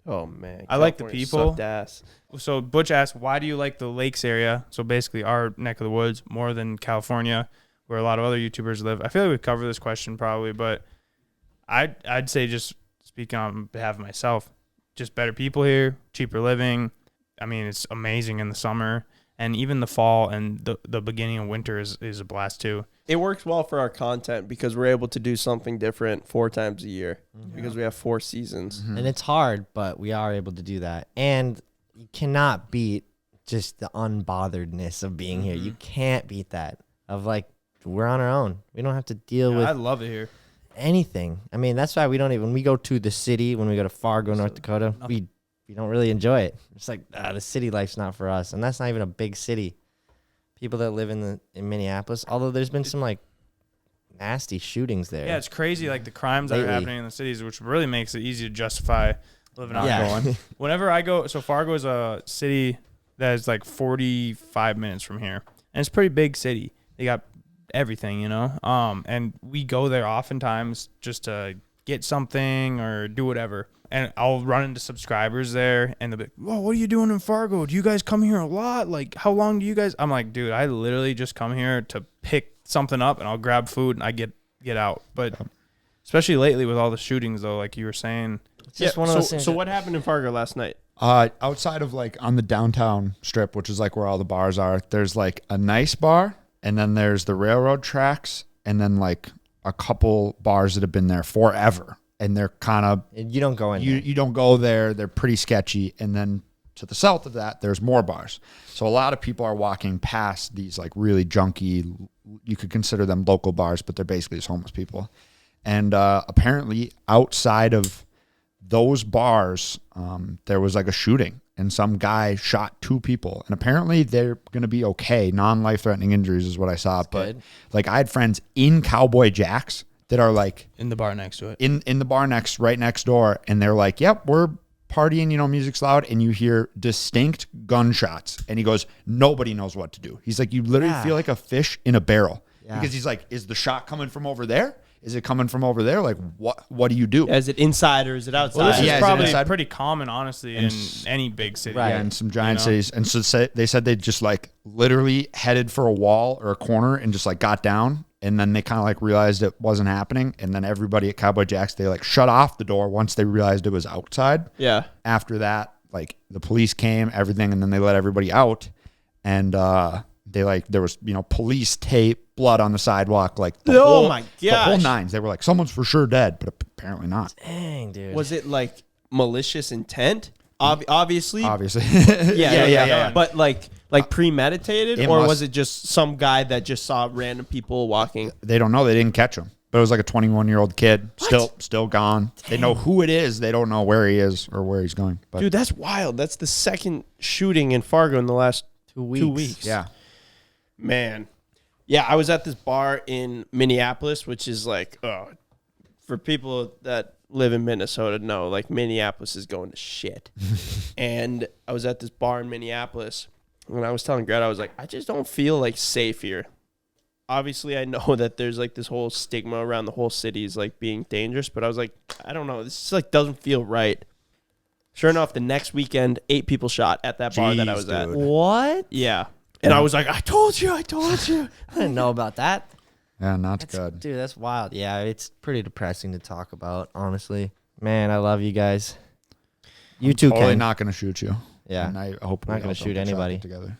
Oh man, I like the California people. sucked ass. So Butch asked, why do you like the lakes area? So basically our neck of the woods more than California, where a lot of other YouTubers live. I feel like we covered this question probably, but I'd say, just speaking on behalf of myself, just better people here, cheaper living. I mean, it's amazing in the summer, and even the fall and the beginning of winter is a blast too. It works well for our content because we're able to do something different 4 times a year because we have 4 seasons. And it's hard, but we are able to do that. And you cannot beat just the unbotheredness of being here. You can't beat that. Of like, we're on our own. We don't have to deal with I love it here. anything. I mean, that's why we don't even, when we go to the city, when we go to Fargo, North Dakota, we don't really enjoy it. It's like, the city life's not for us. And that's not even a big city. People that live in Minneapolis, although there's been some like nasty shootings there. Yeah, it's crazy, like the crimes that are happening in the cities, which really makes it easy to justify living out Yeah. Whenever I go, so Fargo is a city that is like 45 minutes from here, and it's a pretty big city. They got everything, you know. And we go there oftentimes just to get something or do whatever. And I'll run into subscribers there, and they'll be like, "Whoa, what are you doing in Fargo? Do you guys come here a lot? Like, how long do you guys?" I'm like, "Dude, I literally just come here to pick something up, and I'll grab food, and I get out." But especially lately with all the shootings, though, like you were saying. It's just one of those things. So what happened in Fargo last night? Outside of like on the downtown strip, which is like where all the bars are, there's like a nice bar, and then there's the railroad tracks, and then like a couple bars that have been there forever. And they're kind of, you don't go in there. You don't go there. They're pretty sketchy. And then to the south of that, there's more bars. So a lot of people are walking past these like really junky, you could consider them local bars, but they're basically just homeless people. And apparently outside of those bars, there was like a shooting, and some guy shot 2 people. And apparently they're going to be okay. Non-life-threatening injuries is what I saw. But good. like I had friends in Cowboy Jacks that are like In the bar next to it. in the bar right next door, and they're like, "Yep, we're partying, you know, music's loud," and you hear distinct gunshots, and he goes, "Nobody knows what to do." He's like, "You literally feel like a fish in a barrel." Because he's like, "Is the shot coming from over there? Is it coming from over there? Like, what do you do?" Is it inside or is it outside? Well, this Yeah, is is it probably inside? pretty common, honestly, in any big city. Right. Yeah, in some giant You know? cities. And so they said they just like literally headed for a wall or a corner and just like got down. And then they kind of like realized it wasn't happening. And then everybody at Cowboy Jacks, they like shut off the door once they realized it was outside. Yeah. After that, like the police came, everything, and then they let everybody out. And they like, there was, you know, police tape, blood on the sidewalk, like the whole nines. They were like, someone's for sure dead, but apparently not. Dang, dude. Was it like malicious intent? Obviously. Obviously. Yeah. But like premeditated, It or must- was it just some guy that just saw random people walking? They don't know. They didn't catch him. But it was like a 21-year-old kid, still gone. Dang. They know who it is. They don't know where he is or where he's going. But Dude, that's wild. That's the second shooting in Fargo in the last 2 weeks. yeah. Man. Yeah, I was at this bar in Minneapolis, which is like, for people that live in Minnesota, know, like Minneapolis is going to shit. And I was at this bar in Minneapolis, and I was telling Greta, I was like, I just don't feel like safe here. Obviously, I know that there's like this whole stigma around the whole city is like being dangerous, but I was like, I don't know. This like doesn't feel right. Sure enough, the next weekend, 8 people shot at that bar that I was at. dude. What? Yeah. And I was like, I told you. I didn't know about that. Yeah, not good. Dude, that's wild. Yeah, it's pretty depressing to talk about, honestly. Man, I love you guys. You too, Totally Ken. not going to shoot you. Yeah. And I hope Not we gonna all shoot don't get shot anybody. together.